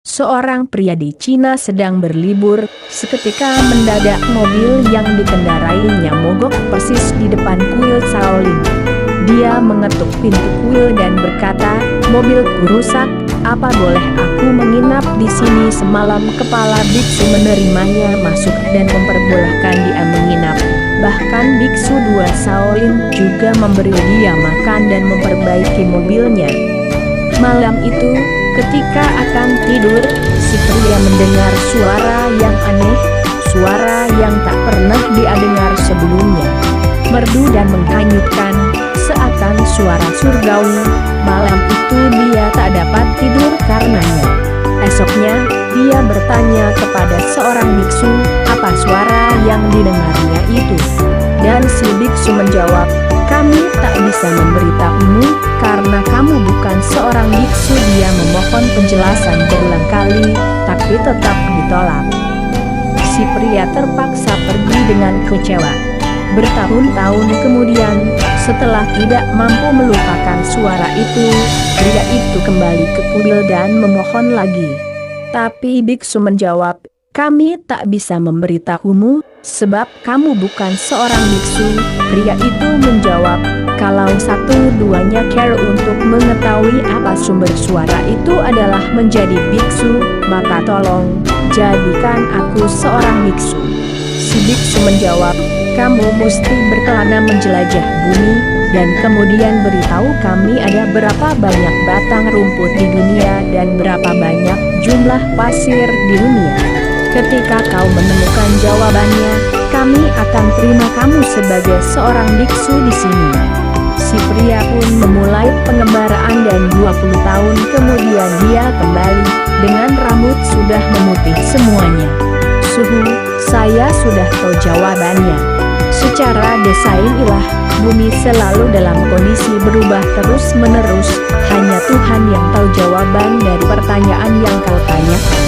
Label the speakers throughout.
Speaker 1: Seorang pria di Cina sedang berlibur, seketika mendadak mobil yang dikendarainya mogok persis di depan kuil Shaolin. Dia mengetuk pintu kuil dan berkata, "Mobilku rusak, apa boleh aku menginap di sini semalam?" Kepala biksu menerimanya masuk dan memperbolehkan dia menginap. Bahkan biksu dua Shaolin juga memberi dia makan dan memperbaiki mobilnya. Malam itu, ketika akan tidur, si pria mendengar suara yang aneh, suara yang tak pernah dia dengar sebelumnya. Merdu dan menghanyutkan, seakan suara surgawi. Malam itu dia tak dapat tidur karenanya. Esoknya, dia bertanya kepada seorang biksu, apa suara yang didengarnya itu? Dan si biksu menjawab, "Kami tak bisa memberitahumu, karena kamu bukan seorang biksu." Dia memohon penjelasan berulang kali, tapi tetap ditolak. Si pria terpaksa pergi dengan kecewa. Bertahun-tahun kemudian, setelah tidak mampu melupakan suara itu, pria itu kembali ke kuil dan memohon lagi. Tapi biksu menjawab, "Kami tak bisa memberitahumu, sebab kamu bukan seorang biksu." Pria itu menjawab, "Kalau satu-duanya care untuk mengetahui apa sumber suara itu adalah menjadi biksu, maka tolong, jadikan aku seorang biksu." Si biksu menjawab, "Kamu mesti berkelana menjelajah bumi, dan kemudian beritahu kami ada berapa banyak batang rumput di dunia dan berapa banyak jumlah pasir di dunia. Ketika kau menemukan jawabannya, kami akan terima kamu sebagai seorang biksu di sini." Si pria pun memulai pengembaraan dan 20 tahun kemudian dia kembali, dengan rambut sudah memutih semuanya. "Suhu, saya sudah tahu jawabannya. Secara desain ilah, bumi selalu dalam kondisi berubah terus-menerus, hanya Tuhan yang tahu jawaban dari pertanyaan yang kau tanyakan.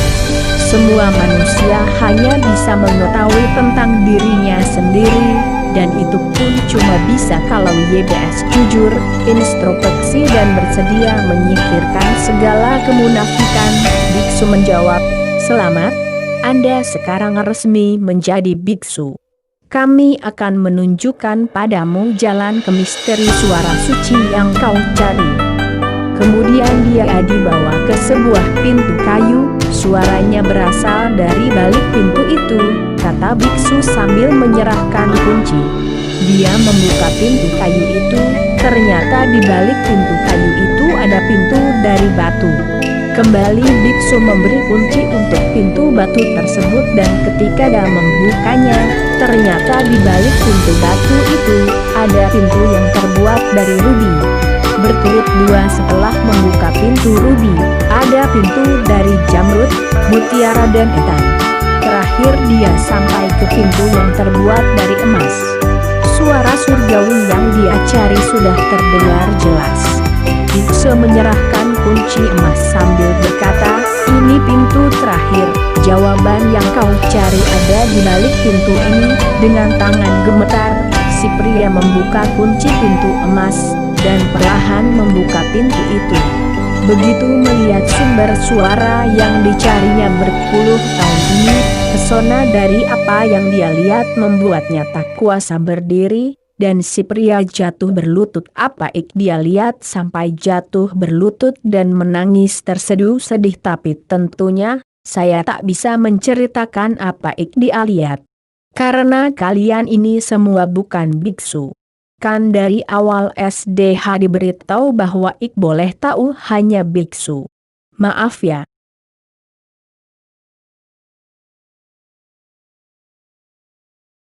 Speaker 1: Semua manusia hanya bisa mengetahui tentang dirinya sendiri, dan itu pun cuma bisa kalau YBS jujur, introspeksi dan bersedia menyingkirkan segala kemunafikan." Biksu menjawab, "Selamat, Anda sekarang resmi menjadi biksu. Kami akan menunjukkan padamu jalan ke misteri suara suci yang kau cari." Kemudian dia dibawa ke sebuah pintu kayu, suaranya berasal dari balik pintu itu, kata biksu sambil menyerahkan kunci. Dia membuka pintu kayu itu, ternyata di balik pintu kayu itu ada pintu dari batu. Kembali biksu memberi kunci untuk pintu batu tersebut dan ketika dia membukanya, ternyata di balik pintu batu itu ada pintu yang terbuat dari rubi. Berturut dua setelah membuka pintu rubi, ada pintu dari jamrud, mutiara dan etan. Terakhir dia sampai ke pintu yang terbuat dari emas. Suara surgawi yang dia cari sudah terdengar jelas. Biksu menyerahkan kunci emas sambil berkata, "Ini pintu terakhir, jawaban yang kau cari ada di balik pintu ini." Dengan tangan gemetar, si pria membuka kunci pintu emas, dan perlahan membuka pintu itu. Begitu melihat sumber suara yang dicarinya berpuluh tahun ini, pesona dari apa yang dia lihat membuatnya tak kuasa berdiri. Dan si pria jatuh berlutut. Apa dia lihat sampai jatuh berlutut dan menangis terseduh sedih, tapi tentunya saya tak bisa menceritakan apa dia lihat. Karena kalian ini semua bukan biksu. Kan dari awal SDH diberitahu bahwa boleh tahu hanya biksu. Maaf ya,